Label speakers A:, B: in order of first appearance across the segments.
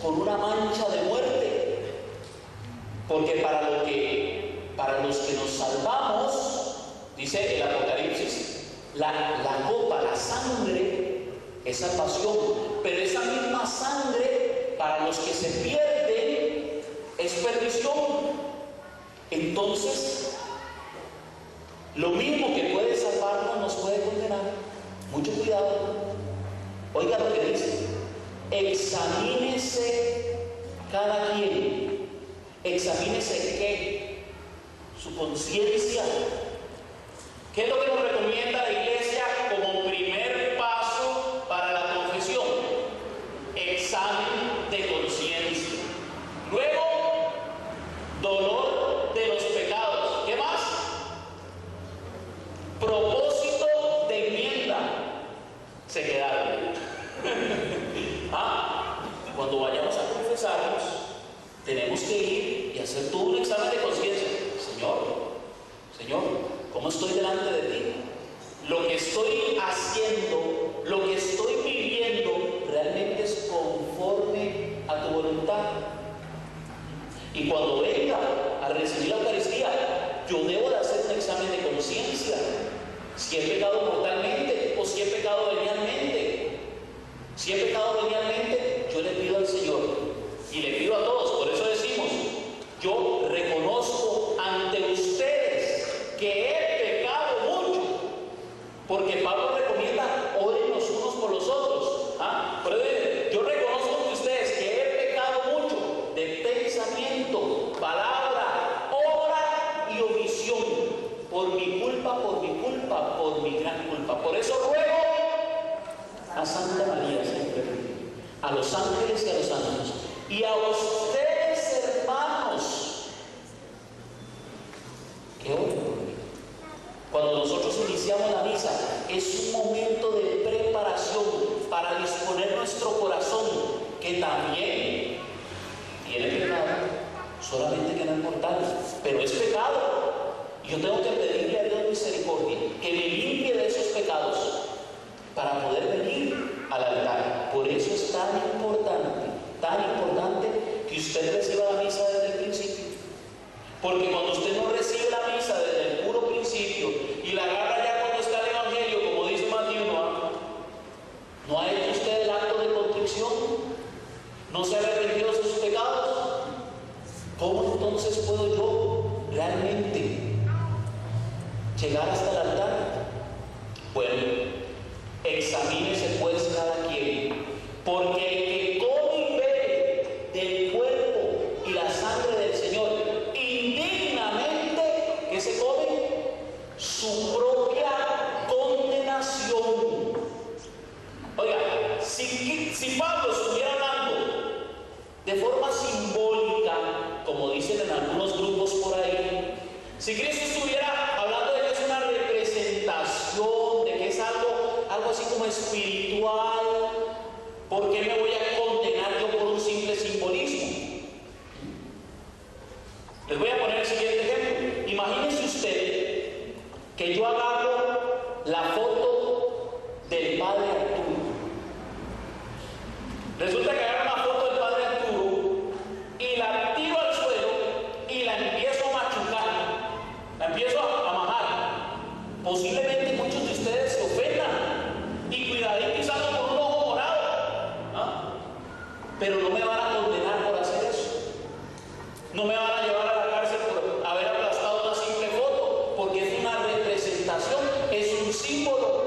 A: con una mancha de muerte. Porque para los que nos salvamos, dice el Apocalipsis, la copa, la sangre, es salvación. Pero esa misma sangre, para los que se pierden, es perdición. Entonces, lo mismo que puede salvarnos nos puede condenar. Mucho cuidado. Oiga lo que dice: examínese cada quien. Examínese ¿qué? Su conciencia. ¿Qué es lo que nos recomienda la iglesia como primer paso para la confesión? Examen de conciencia. Luego, dolor de los pecados. ¿Qué más? Propósito de enmienda. Se quedaron. Cuando vayamos a confesarnos, tenemos que ir y hacer todo un examen de conciencia. Señor, ¿cómo estoy delante de ti? Lo que estoy haciendo, lo que estoy viviendo, ¿realmente es conforme a tu voluntad? Y cuando venga a recibir la Eucaristía, yo debo de hacer un examen de conciencia. Si he pecado mortalmente o si he pecado venialmente. Si he pecado venialmente, yo le pido al Señor y le pido a todos. Por eso decimos: yo reconozco ante ustedes que he pecado mucho. Porque Pablo recomienda: oren los unos por los otros. Pero yo reconozco ante ustedes que he pecado mucho de pensamiento, palabra, obra y omisión. Por mi culpa, por mi gran culpa. Por eso ruego a Santa María siempre, a los ángeles y a los santos, y a ustedes, hermanos, que oren por mí. Cuando nosotros iniciamos la misa, es un momento de preparación para disponer nuestro corazón, que también tiene pecado, solamente que no es mortal, pero es pecado. Y yo tengo que pedirle a Dios misericordia, que me limpie de esos pecados para poder venir al altar. Por eso es tan importante que usted reciba la misa desde el principio. Porque cuando usted no recibe la misa desde el puro principio y la agarra ya cuando está el Evangelio, como dice Mateo, no ha hecho usted el acto de contrición, no se ha arrepentido de sus pecados, ¿cómo entonces puedo yo realmente llegar hasta el altar? Bueno, examínese pues cada quien, porque el que come y bebe del cuerpo y la sangre del Señor indignamente, que se come su propia condenación. Oiga, si Pablo estuviera hablando de forma simbólica, como dicen en algunos grupos por ahí, si Cristo estuviera hablando de que es una representación, de que es algo así como espiritual, ¿por qué me voy a condenar yo por un simple simbolismo? Les voy a poner el siguiente ejemplo. Imagínense usted que yo agarro la foto del Padre Arturo. Resulta que agarro una foto del Padre Arturo y la tiro al suelo y la empiezo a machucar, la empiezo a majar. Posiblemente muchos de ustedes se ofendan y cuidadito y salgan con un ojo morado, pero no me van a condenar por hacer eso. No me van a llevar a la cárcel por haber aplastado una simple foto, porque es una representación, es un símbolo.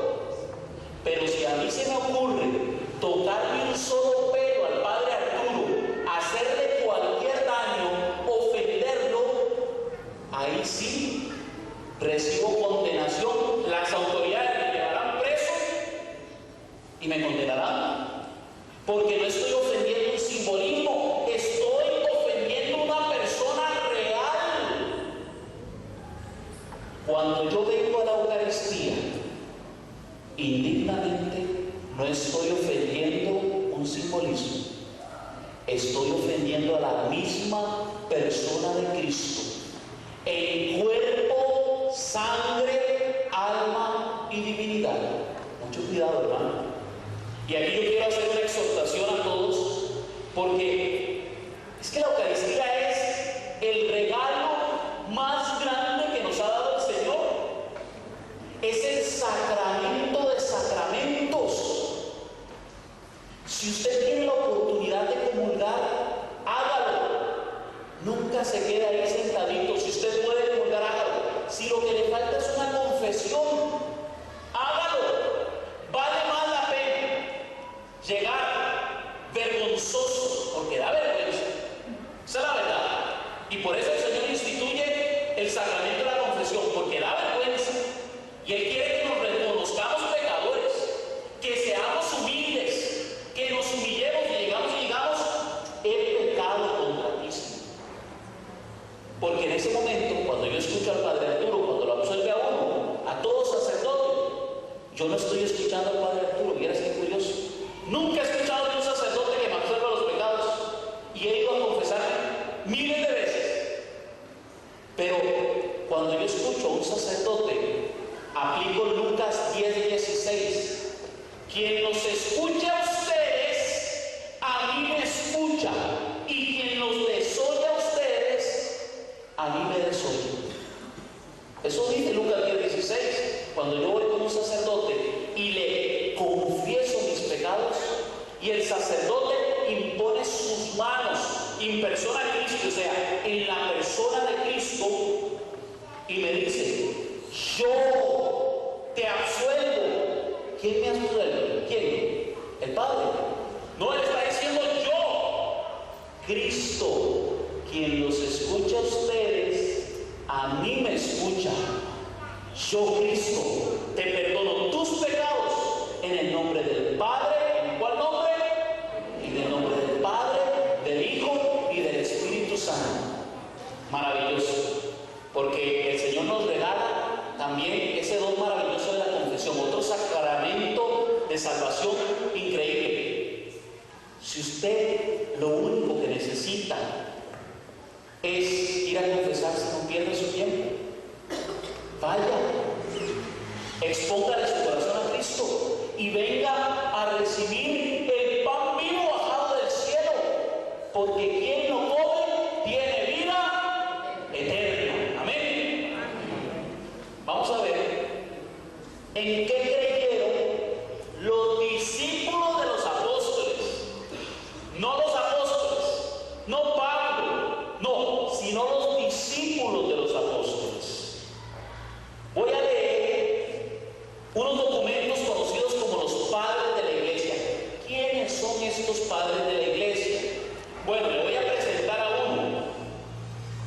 A: Pero si a mí se me ocurre tocarle un solo pelo al Padre Arturo, hacerle cualquier daño, ofenderlo, ahí sí recibo condenación. Las autoridades me llevarán preso y me condenarán, porque no estoy ofendiendo un simbolismo, estoy ofendiendo una persona real. Cuando yo vengo a la Eucaristía indignamente, no estoy ofendiendo un simbolismo, estoy ofendiendo a la misma persona de Cristo, en cuerpo, sangre, alma y divinidad. Mucho cuidado, hermano. Y aquí yo quiero hacer una exhortación a todos, porque oportunidad de comulgar, hágalo. Nunca se quede ahí sentadito. Si usted puede comulgar, hágalo. Si lo que le falta es una confesión, hágalo. Vale más la pena llegar vergonzoso, porque da vergüenza. Esa es la verdad. Y por eso el Señor instituye el sacramento de la confesión, porque da vergüenza. Y Él quiere que nos reconozcamos pecadores, que seamos humildes, que nos humillemos y digamos, he pecado contra ti, Señor. Porque en ese momento, cuando yo escucho al Padre Arturo, cuando lo absuelve a uno, a todo sacerdote, yo no estoy escuchando al Padre Arturo. Vieras qué curioso. Nunca he escuchado de un sacerdote que me absuelva los pecados, y he ido a confesarme miles de veces. Pero cuando yo escucho a un sacerdote, aplico Lucas 10:16. Quien los escucha a ustedes, a mí me escucha. Y quien los desoye a ustedes, a mí me desoye. Eso dice Lucas 10:16. Cuando yo voy con un sacerdote y le confieso mis pecados, y el sacerdote impone sus manos en persona de Cristo, o sea, en la persona de Cristo, y me dice: yo te absuelvo. ¿Quién me absuelve? ¿Quién? El Padre. No, Él está diciendo yo, Cristo. Quien los escucha a ustedes, a mí me escucha. Yo, Cristo, te perdono tus pecados en el nombre del Padre. ¿En cuál nombre? En el nombre del Padre, del Hijo y del Espíritu Santo. Maravilloso, porque el Señor nos regala también ese don maravilloso de la confesión, otro sacramento de salvación increíble. Si usted lo único que necesita es ir a confesarse, no pierda su tiempo. Vaya, expóngale su corazón a Cristo y venga a recibir el pan vivo bajado del cielo, porque quien lo come tiene vida eterna. Amén. Vamos a ver en qué creyeron los discípulos de los apóstoles. No los apóstoles, no Pablo, no, sino los discípulos de los apóstoles. Voy a leer unos documentos conocidos como los padres de la iglesia. ¿Quiénes son estos padres de la iglesia? Bueno, le voy a presentar a uno.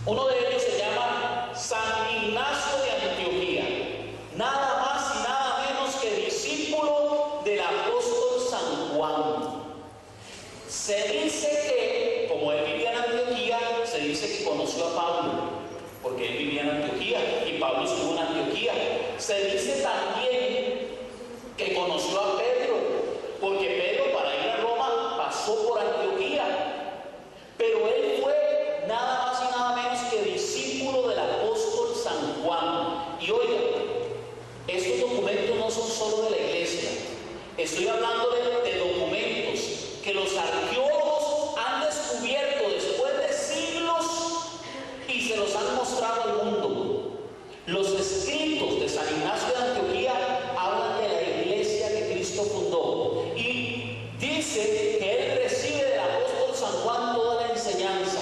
A: Uno de ellos se llama San Ignacio de Antioquía. Nada más y nada menos que discípulo del apóstol San Juan. Se dice que, como él vivía en Antioquía, se dice que conoció a Pablo, porque él vivía en Antioquía y Pablo estuvo en Antioquía. Se dice también que conoció a Pedro, porque Pedro, para ir a Roma, pasó por Antioquía. Pero él fue nada más y nada menos que discípulo del apóstol San Juan. Y oigan, estos documentos no son solo de la iglesia. Estoy hablando de documentos que los arqueólogos han descubierto después de siglos y se los han mostrado al mundo. Los escritos de San Ignacio de Antioquía hablan de la iglesia que Cristo fundó, y dice que él recibe del apóstol San Juan toda la enseñanza.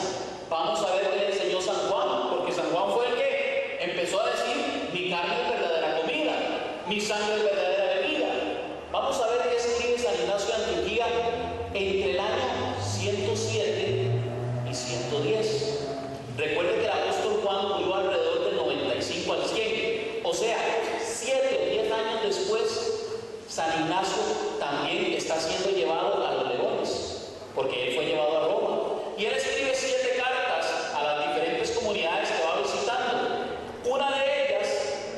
A: Vamos a ver qué le enseñó San Juan, porque San Juan fue el que empezó a decir: mi carne es verdadera comida, mi sangre es verdadera bebida. Vamos a ver qué escribe San Ignacio de Antioquía entre el año 107 y 110. Recuerde que el apóstol Juan murió alrededor del 95 al 100, o sea, 7 o 10 años después, San Ignacio también está siendo llevado a los leones, porque él fue llevado a Roma. Y él escribe 7 cartas a las diferentes comunidades que va visitando. Una de ellas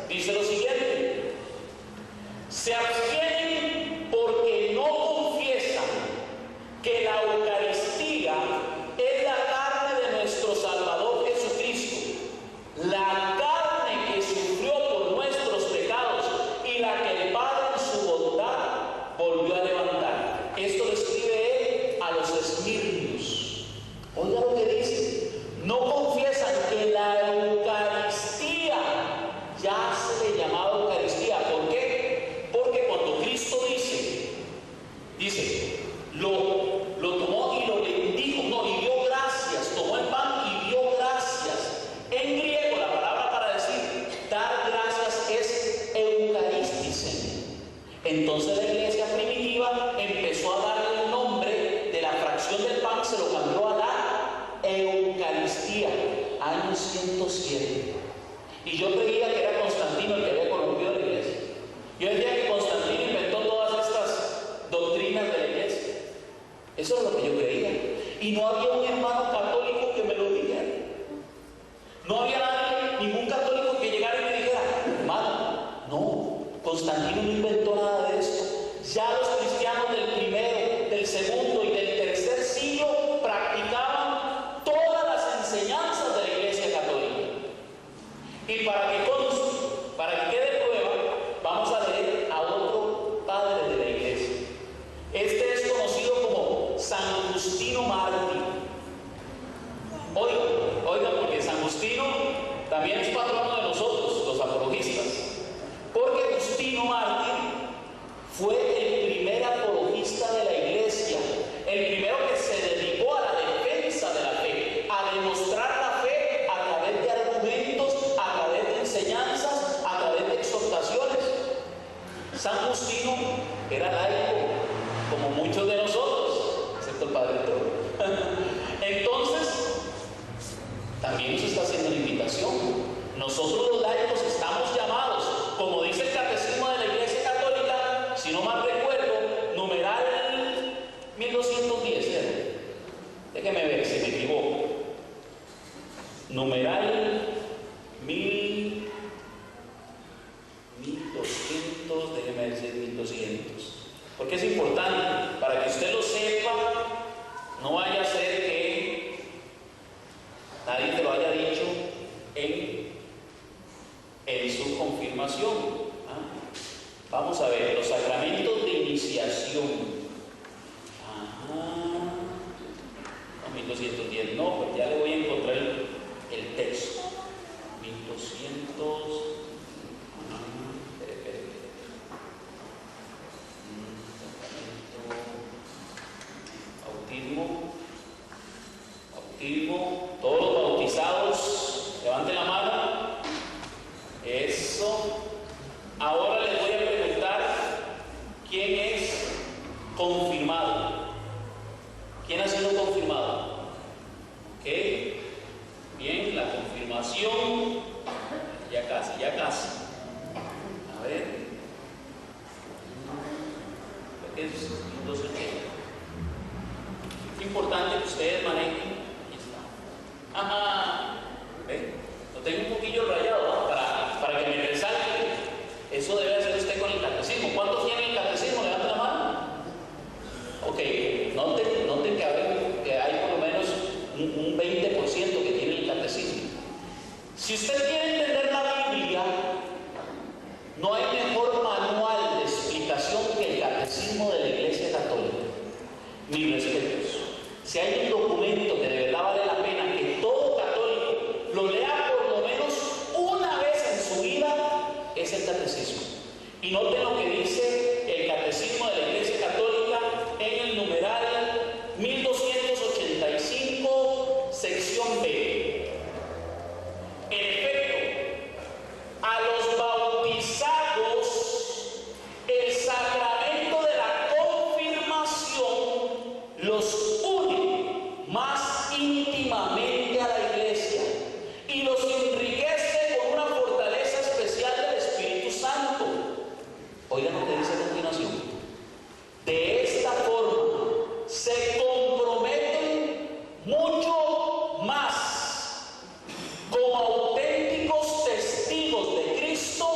A: dice lo siguiente: se abstienen porque no confiesan que la se lo cambió a la Eucaristía, año 107. Y yo creía que era Constantino el que había corrompido la iglesia. Yo decía que Constantino inventó todas estas doctrinas de la iglesia. Eso es lo que yo creía. Y no había un hermano católico que me lo dijera. No había nadie, ningún católico que llegara y me dijera: hermano, no, Constantino no inventó nada de esto. Ya los cristianos del primero, del segundo y del tercer siglo practicaban todas las enseñanzas de la iglesia católica. Y para que conste, para que quede prueba, vamos a leer a otro padre de la iglesia. Este es conocido como San Justino Mártir. Oigan, porque San Justino también es patrono de nosotros, los apologistas. Porque Justino Mártir fue el primer apologista de la iglesia, el primero que se dedicó a la defensa de la fe, a demostrar la fe a través de argumentos, a través de enseñanzas, a través de exhortaciones. San Justino era laico, como muchos de nosotros, excepto el Padre Toro. Entonces, también nos está haciendo la invitación. Nosotros los laicos estamos llamados, como dice el Catecismo de la Iglesia Católica, si no mal recuerdo, numeral 1210, ¿eh? Déjeme ver si me equivoco. Numeral 1200, déjeme decir 1200. Porque es importante, para que usted lo sepa, no vaya a ser que nadie te lo haya dicho en su confirmación. Vamos a ver, los sacramentos de iniciación. No, 1210, no, pues ya le voy a encontrar el texto. 1200. Bautismo, todos los bautizados, levanten la mano. Eso. Ahora les voy a preguntar: ¿quién es confirmado? ¿Quién ha sido confirmado? ¿Ok? Bien, la confirmación. Ya casi. A ver. ¿Qué es 1280? Es importante que ustedes manejen. Aquí está. ¿Ve? Lo tengo un poquillo rayado, ¿no? Para que me resalte. Eso debe hacer usted con el catecismo. ¿Cuántos tienen el catecismo? Levanten la mano. Ok, noten que hay por lo menos un 20% que tiene el catecismo. Si usted quiere entender la Biblia, no hay mejor manual de explicación que el catecismo de la Iglesia Católica. Mis respetos. Si hay un documento que de verdad vale la pena que todo católico lo lea por lo menos una vez en su vida, es el catecismo. Y noten lo que dice el catecismo de la Iglesia Católica en el numeral 1285, sección B. En efecto, a los bautizados, el sacramento de la confirmación los une más íntimamente a la iglesia y los enriquece con una fortaleza especial del Espíritu Santo. Oigan lo que dice a continuación: de esta forma se comprometen mucho más como auténticos testigos de Cristo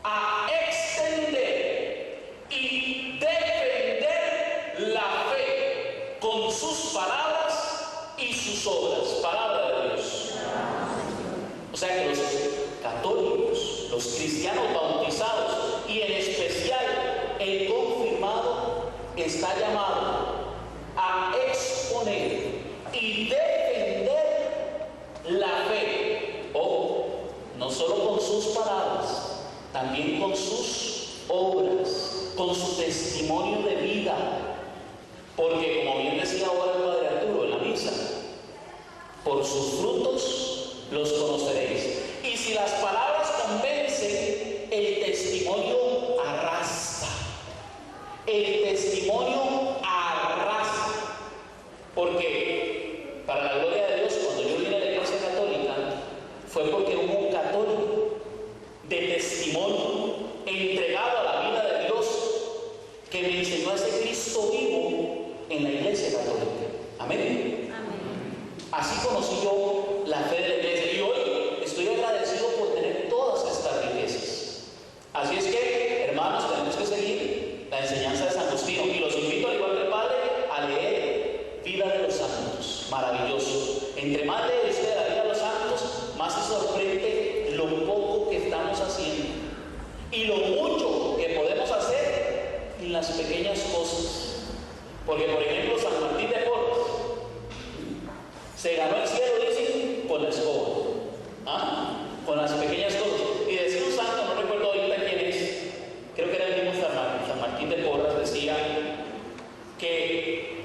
A: a extender y defender la fe con sus palabras y sus obras. Palabra de Dios. O sea que los católicos, los cristianos bautizados y en especial el confirmado está llamado a exponer y defender la fe. Ojo, no solo con sus palabras, también con sus obras, con su testimonio de vida. Porque, como bien decía ahora el Padre Arturo en la misa, por sus frutos los conoceréis. Y si las palabras convencen, el testimonio arrastra. El testimonio arrastra. Porque, para la gloria de Dios, cuando yo vine a la iglesia católica, fue porque hubo un católico de testimonio entregado a la vida de Dios que me enseñó a ese Cristo vivo en la iglesia católica. Amén. Así conocí yo la fe de la iglesia y hoy estoy agradecido por tener todas estas riquezas. Así es que, hermanos, tenemos que seguir la enseñanza de San Agustino y los invito, al igual que el Padre, a leer Vida de los Santos. Maravilloso. Entre más lee usted la Vida de los Santos, más se sorprende lo poco que estamos haciendo y lo mucho que podemos hacer en las pequeñas cosas. Porque, por ejemplo, San Martín de Porres se ganó el cielo, dicen, con la escoba. Con las pequeñas cosas. Y decía un santo, no recuerdo ahorita quién es, creo que era el mismo San Martín de Porres, decía que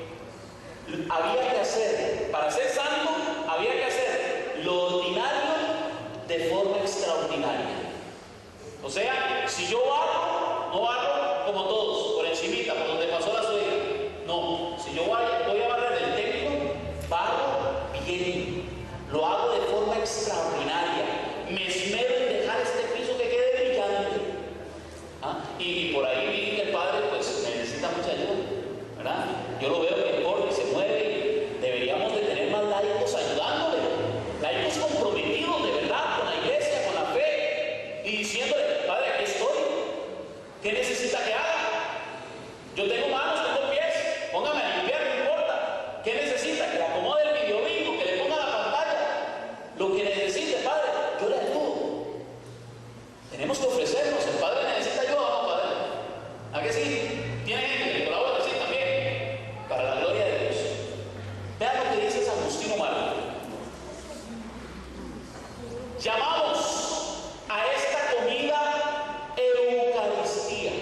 A: había que hacer, para ser santo, había que hacer lo ordinario de forma extraordinaria. O sea, si yo barro, no barro como todos, por encimita, por donde pasó la suegra. No, si yo voy a barrer el templo, barro bien, lo hago de forma extraordinaria, me esmero en dejar este piso que quede brillante. Y por ahí vi que el Padre pues necesita mucha ayuda, ¿verdad? Yo lo veo que corre y se mueve y deberíamos de tener más laicos ayudándole, laicos comprometidos de verdad con la iglesia, con la fe, y diciéndole: Padre, aquí estoy, ¿qué necesita que haga? Yo tengo manos, tengo pies, póngame a limpiar, no importa. ¿Qué necesita? Que le acomode el videobingo, que le ponga la pantalla. Lo que necesite, Padre, yo le ayudo. Tenemos que ofrecernos. El Padre necesita ayuda, ¿no, Padre? ¿A qué sí? Tiene gente que colabora, sí, también, para la gloria de Dios. Vean lo que dice San Agustín Omar. Llamamos a esta comida Eucaristía,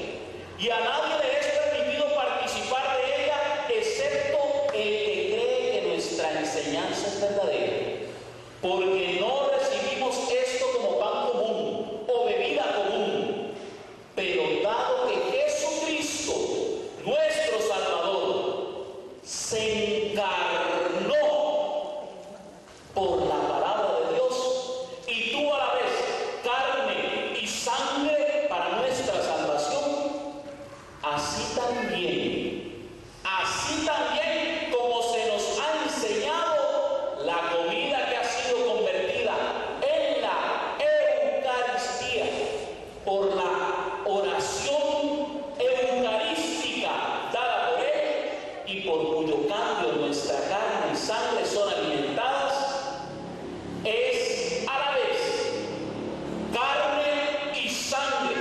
A: y a nadie le es permitido participar de ella excepto el que cree que nuestra enseñanza es verdadera, porque no recibimos esto como pan común o bebida común, pero dado que Jesucristo, nuestro Salvador, se encarnó por la palabra de Dios y tuvo a la vez carne y sangre para nuestra salvación, así también como se nos ha enseñado la comida que ha sido convertida en la Eucaristía por la oración eucarística dada por Él, y por cuyo cambio nuestra carne y sangre son alimentadas, es a la vez carne y sangre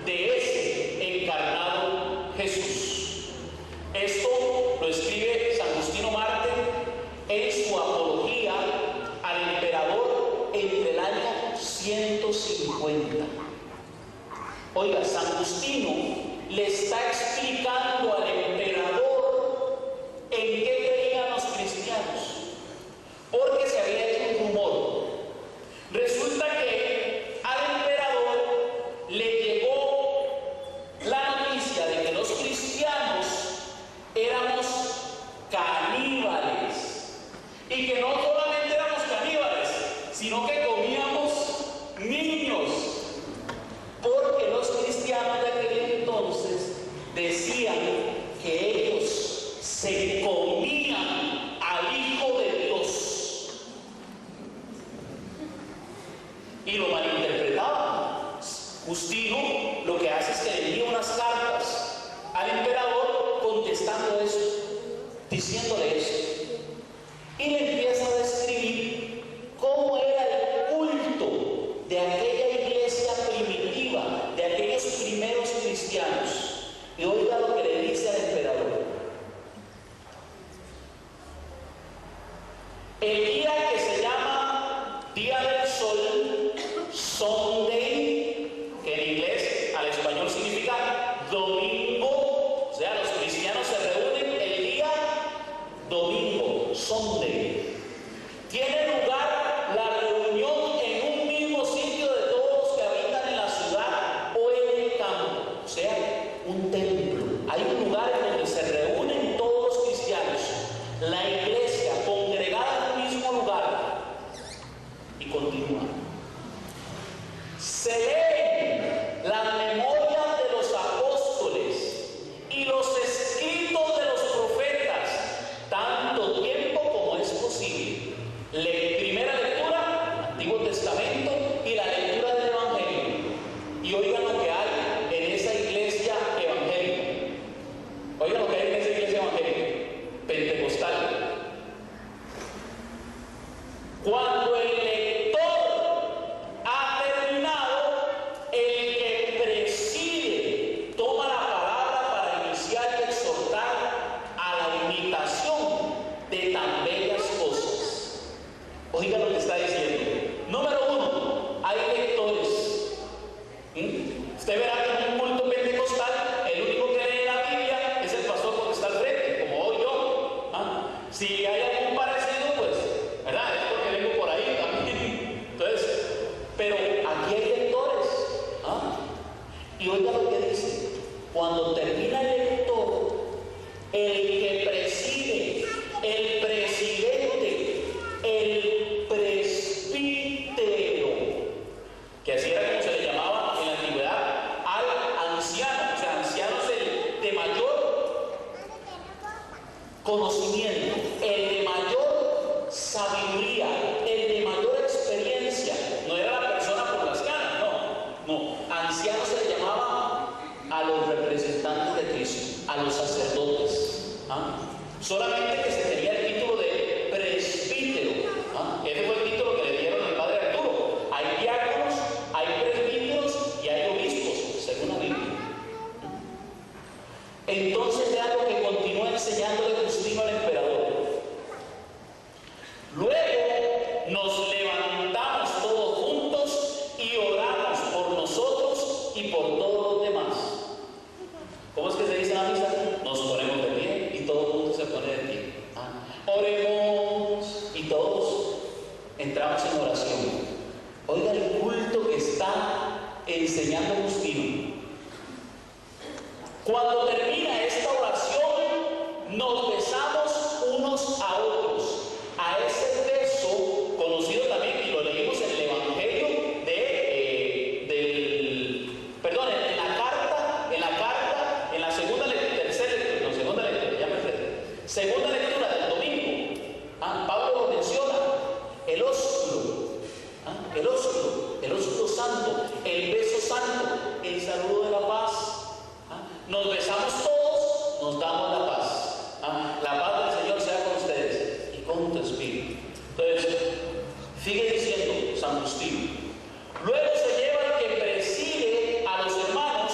A: de ese encarnado Jesús. Esto lo escribe San Agustín Marte en su apología al emperador entre el año 150. Oiga, San Agustino le está explicando al emperador en qué creían los cristianos, porque se había hecho un rumor. Resulta que al emperador le llegó la noticia de que los cristianos éramos caníbales, y que no solamente éramos caníbales, sino que comíamos niños, porque los cristianos de aquel entonces decían que ellos se comían al Hijo de Dios y lo malinterpretaban. Justino lo que hace es que le envía unas cartas al emperador contestando eso, diciéndole eso, y le empieza a describir cómo era el culto de aquella iglesia primitiva, de aquellos primeros cristianos. Y oiga lo que le dice al emperador: el día que se llama Día del Sol, Sunday, que en inglés al español significa domingo, o sea, los cristianos se reúnen el día domingo, Sunday. Tiene lugar la reunión en un mismo sitio de todos los que habitan en la ciudad o en el campo, o sea, un templo. Hay un lugar en donde se reúnen todos los cristianos. La iglesia Si hay algún parecido, pues, ¿verdad? Es porque vengo por ahí también. Entonces, pero aquí hay lectores. Y oiga lo que dice: cuando termina el lector, el que preside, el presidente, el presbítero, que así era como se le llamaba en la antigüedad al anciano, o sea, anciano es el de mayor conocimiento, el de mayor sabiduría, el de mayor experiencia. No era la persona por las canas, no. Anciano se le llamaba a los representantes de Cristo, a los sacerdotes. Solamente que se tenía el título de presbítero. Ese fue el título que le dieron al padre Arturo. Hay diáconos, hay presbíteros y hay obispos, según la Biblia. Entonces es algo que continúa enseñándole Justino al emperador. Luego nos levantamos todos juntos y oramos por nosotros y por todos los demás. ¿Cómo es que se dice en la misa? Nos ponemos de pie y todo el mundo se pone de pie. Oremos y todos entramos en oración. Oiga el culto que está enseñando Justino. Cuando termina esta oración, nos besamos unos a otros. A ese beso, conocido también, y lo leímos en el Evangelio en la segunda lectura del domingo. Pablo lo menciona, el ósculo santo, el beso santo, el saludo de la paz. Nos besamos todos, nos damos la paz. La paz del Señor sea con ustedes y con tu espíritu. Entonces, sigue diciendo San Justino. Luego se lleva el que preside a los hermanos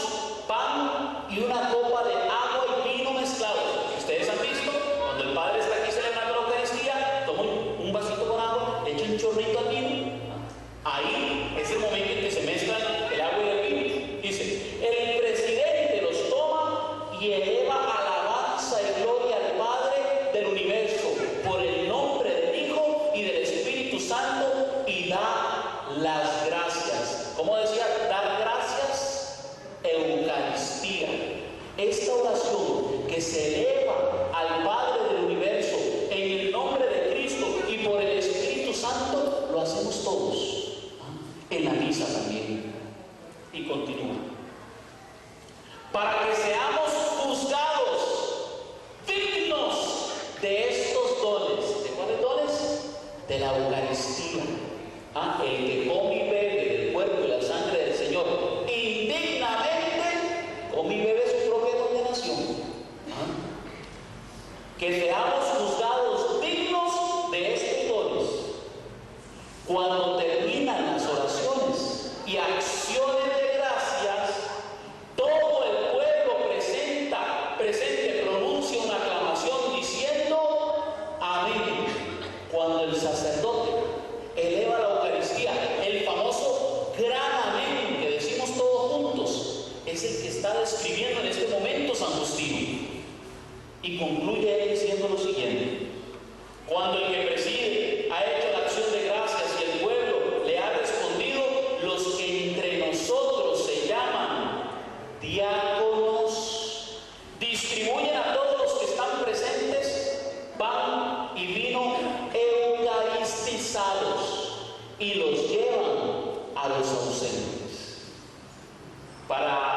A: pan y una copa de agua y vino mezclados. Ustedes han visto, cuando el Padre está aquí celebrando la Eucaristía, toma un vasito con agua, le echa un chorrito al vino. Ahí es el momento en que se mezclan el agua y el vino. Dice, el presidente los toma y eleva alabanza y gloria al Padre del universo por el nombre del Hijo y del Espíritu Santo y da las gracias. ¿Cómo decía? Dar gracias, Eucaristía. Esta oración que se eleva al Padre del universo en el nombre de Cristo y por el Espíritu Santo, lo hacemos todos. En la misa también. Y continúa. Para que seamos juzgados dignos de estos dones. ¿De cuáles dones? De la Eucaristía. El que come y bebe del cuerpo y la sangre del Señor indignamente come y bebe su propia condenación. Que seamos juzgados dignos de estos dones. Cuando terminan las oraciones y acciones de gracias, todo el pueblo presente pronuncia una aclamación diciendo amén. Cuando el sacerdote eleva la Eucaristía, el famoso gran amén que decimos todos juntos, es el que está describiendo en este momento San Justino. Y concluye él diciendo lo siguiente: cuando el que preside ha hecho la acción de gracias y el pueblo le ha respondido, los que entre nosotros se llaman diáconos distribuyen a todos los que están presentes pan y vino eucaristizados y los llevan a los ausentes. Para